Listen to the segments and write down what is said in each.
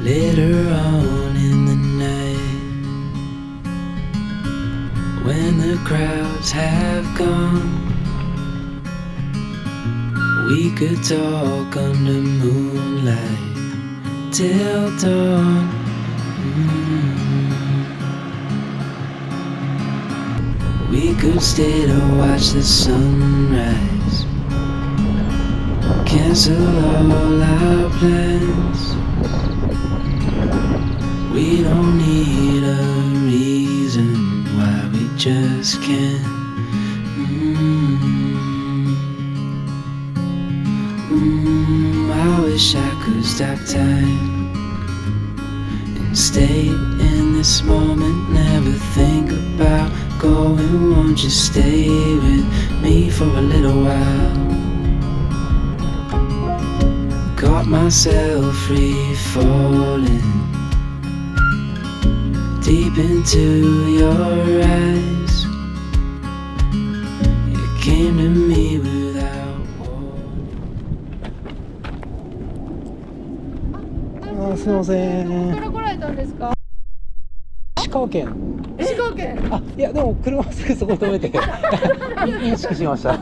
Later on in the night, when the crowds have gone, we could talk under moonlight till dawn. We could stay to watch the sunrise, cancel all our plans. We don't need a reason why we just can't. I wish I could stop time and stay in this moment, never think about going. Won't you stay with me for a little while? Caught myself free falling deep into your eyes. You came to me without warning. すいません。どこから来られたんですか？石川県。石川県。あ、いやでも車すぐそこ止めて認識しました。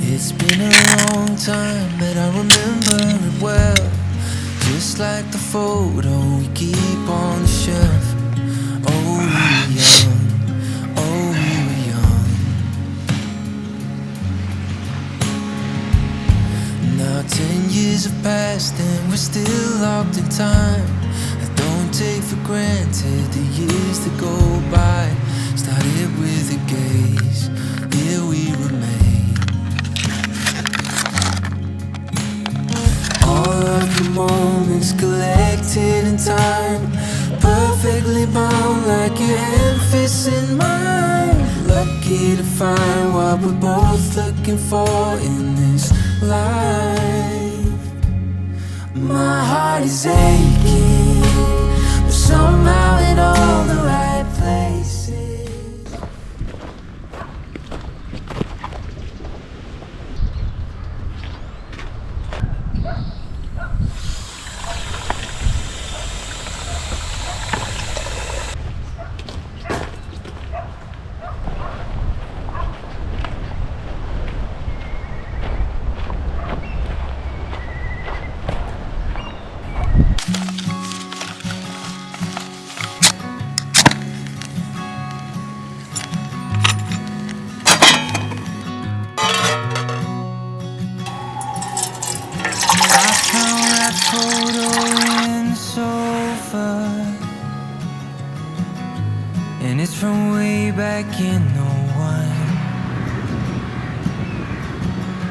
It's been a long time, but I remember it well, just like the photo we keep on the shelf. Oh, we were young, oh, we were young. Now 10 years have passed and we're still locked in time. I don't take for granted the years that go by. Started with a gaze, here we remain. All of the moments collected in time, perfectly bound like your hand fits in mine. Lucky to find what we're both looking for in this life. My heart is aching, but somehow in all the right places. from way back in '01.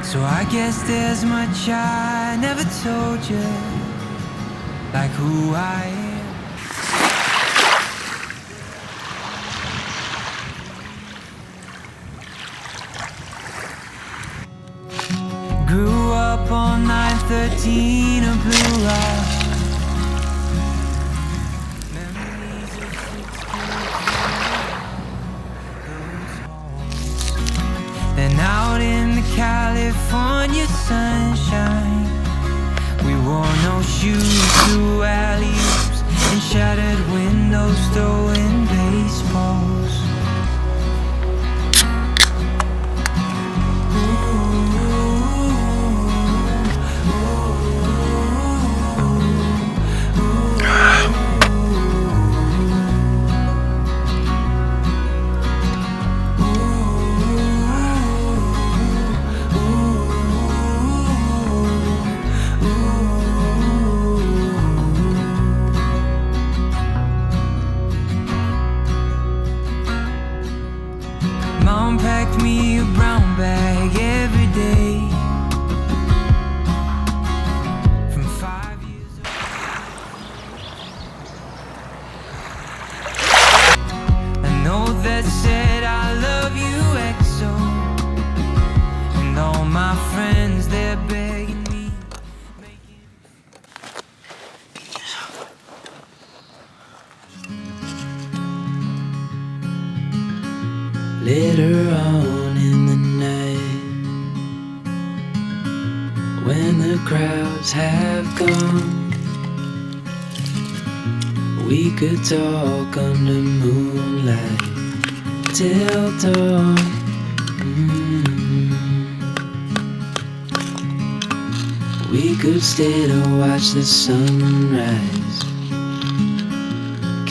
So I guess there's much I never told you, like who I am. Grew up on 913 of Blue Rock. Memories of 6 Then out in the California sunshine, we wore no shoes through alley-oops and shattered windows, throwing baseballs. Mom packed me a brown bag every day. From 5 years old, a note that said I love you XO, and all my friends they're begging me. Later on in the night, when the crowds have gone, we could talk under moonlight till dawn. We could stay to watch the sunrise,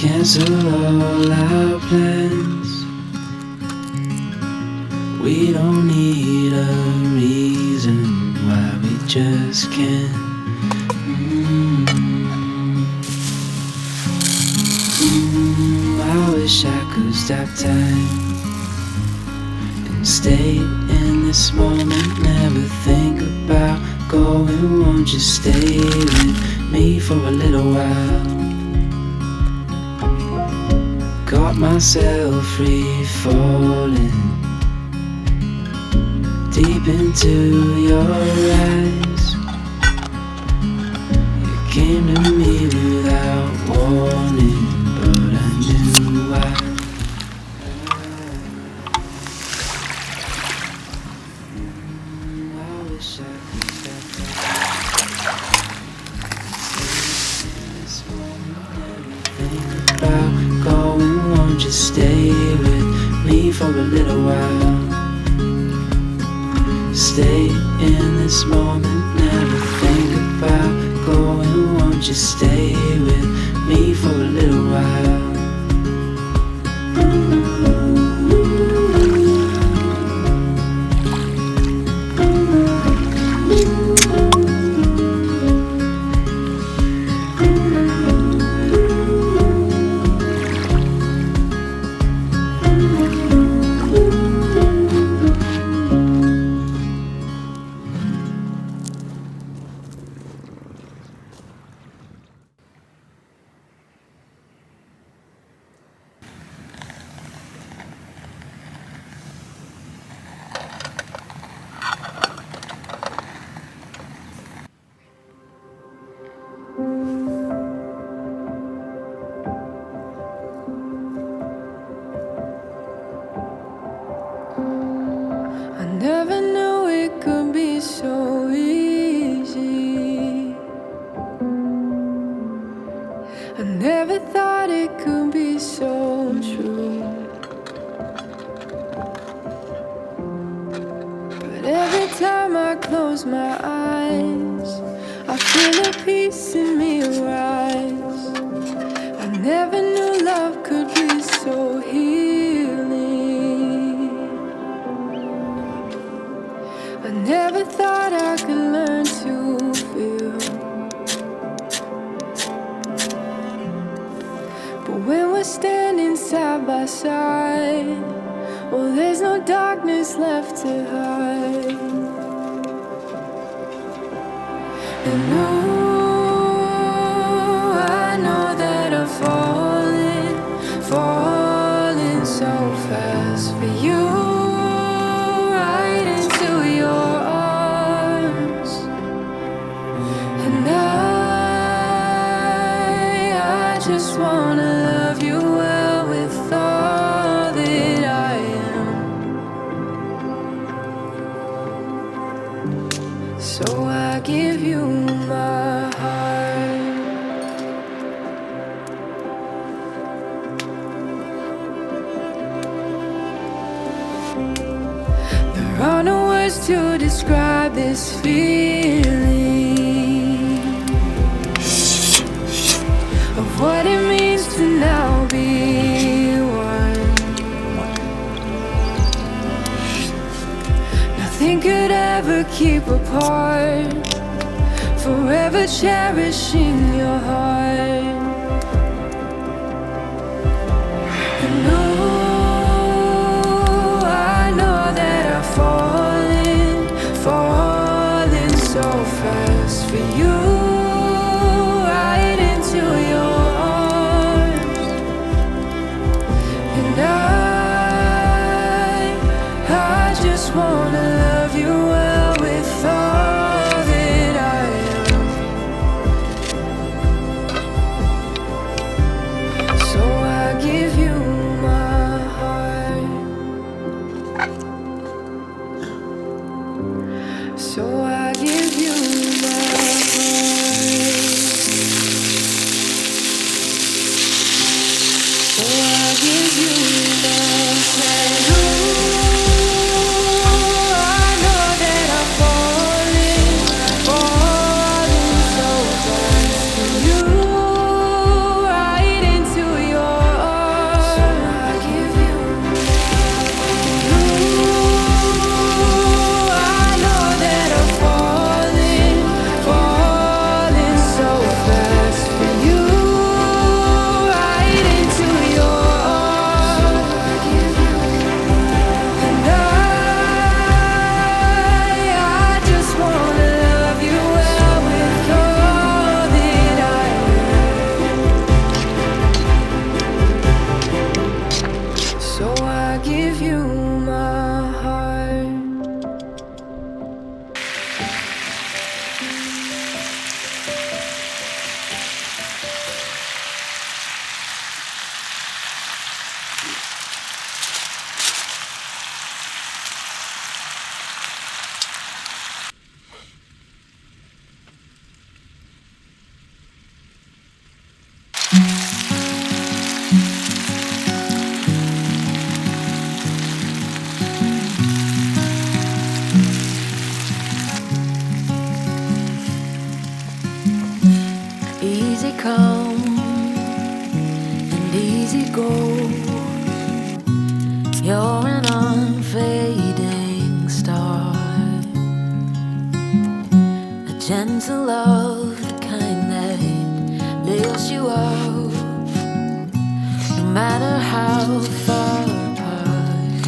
cancel all our plans. We don't need a reason why we just can't. I wish I could stop time and stay in this moment, never think about going. Won't you stay with me for a little while? Got myself free falling deep into your eyes. You came to me without warning, but I knew why. I wish I could stop think about going. Won't you stay with me for a little while? Stay in this moment, never think about going. Won't you stay with me for a little while? Never knew it could be so easy. I never thought it could be so true. But every time I close my eyes, I feel a peace in me rise. I never knew love could be so healing. I never thought I could learn to feel. But when we're standing side by side, night. Well, there's no darkness left to hide. And oh, I know that I'm falling so fast for you, right into your arms. And I just wanna love you well with all that I am. So I give you my heart. There are no words to describe this feeling of what it means to now be one. Nothing could ever keep apart, forever cherishing your heart. And oh, I know that I'm falling so fast for you, right into your arms. And I just wanna love you well with all that I am. So I give you my heart. So I give you my heart. So I give you my heart. Ooh, I know that I'm falling so fast for you, right into your arms. So I give you ooh, I know that I'm falling so fast for you, right into your arms. And I just wanna love you well with all that I am. So I give you my heart. Easy come and easy go. You're an unfading star, a gentle love, the kind that lifts you up, no matter how far apart.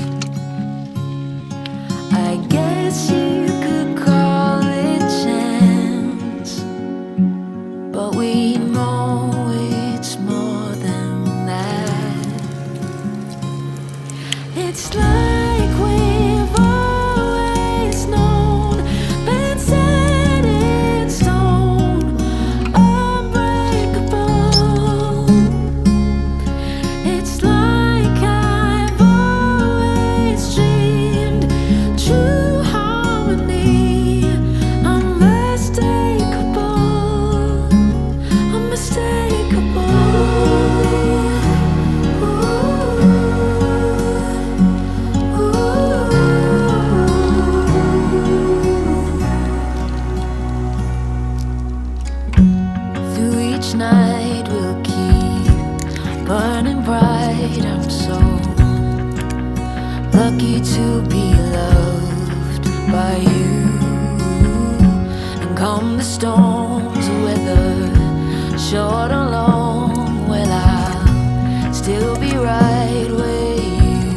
I guess you could call it chance, but we know it's more than that. It's like we've always known, been set in stone, unbreakable. It's like I've always dreamed, true harmony, unmistakable, unmistakable. Through each night we'll keep burning bright. I'm so lucky to be loved by you. And come the storms of weather, short or long, well, I'll still be right where you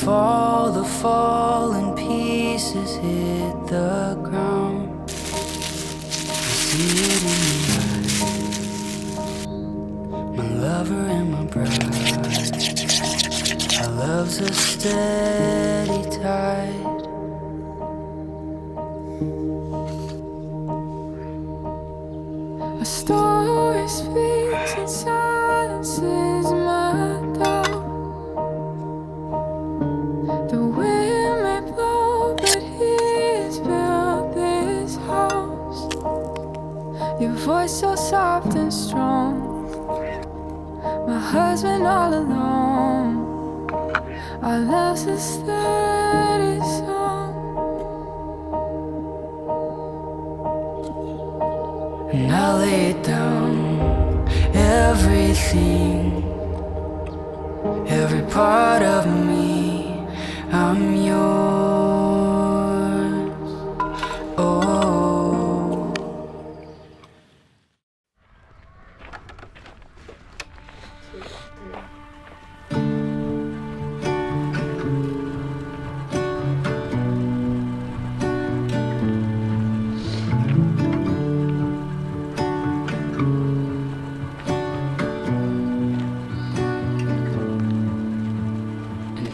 Before the falling pieces hit the ground, I see it in your eyes, my lover and my bride. Our love's a steady tide. A story speaks and silences my doubt. The wind may blow, but he's built this house. Your voice so soft and strong, my husband all alone. Our love's a steady song. And I lay down everything, every part of me, I'm yours. Oh.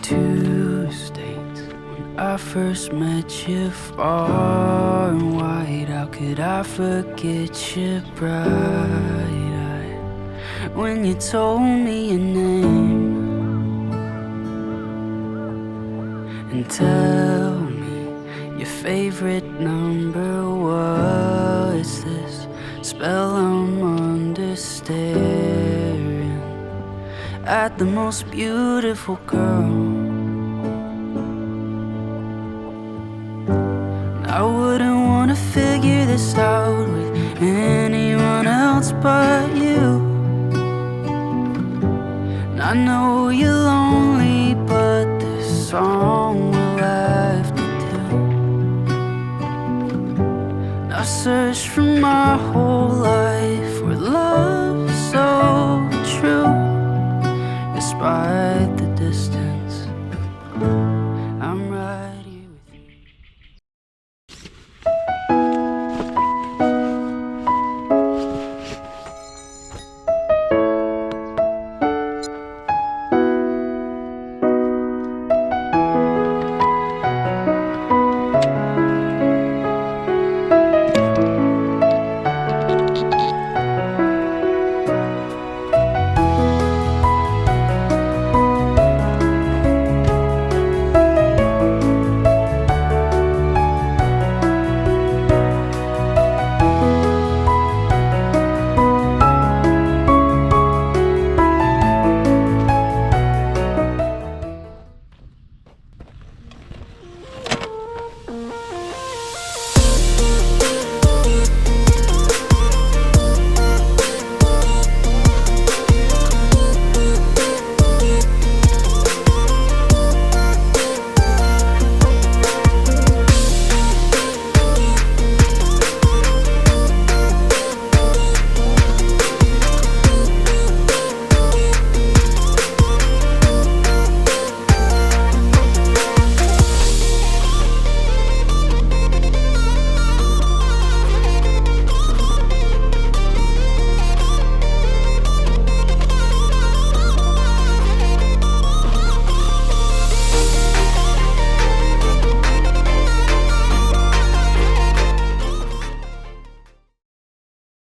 Two states. When I first met you, far and wide, how could I forget your bright eye? When you told me your name, and tell me your favorite number, was this spell I'm under staring at the most beautiful girl. I wouldn't wanna figure this out with anyone else but you. And I know you're lonely, but this song will have to do. And I've searched for my whole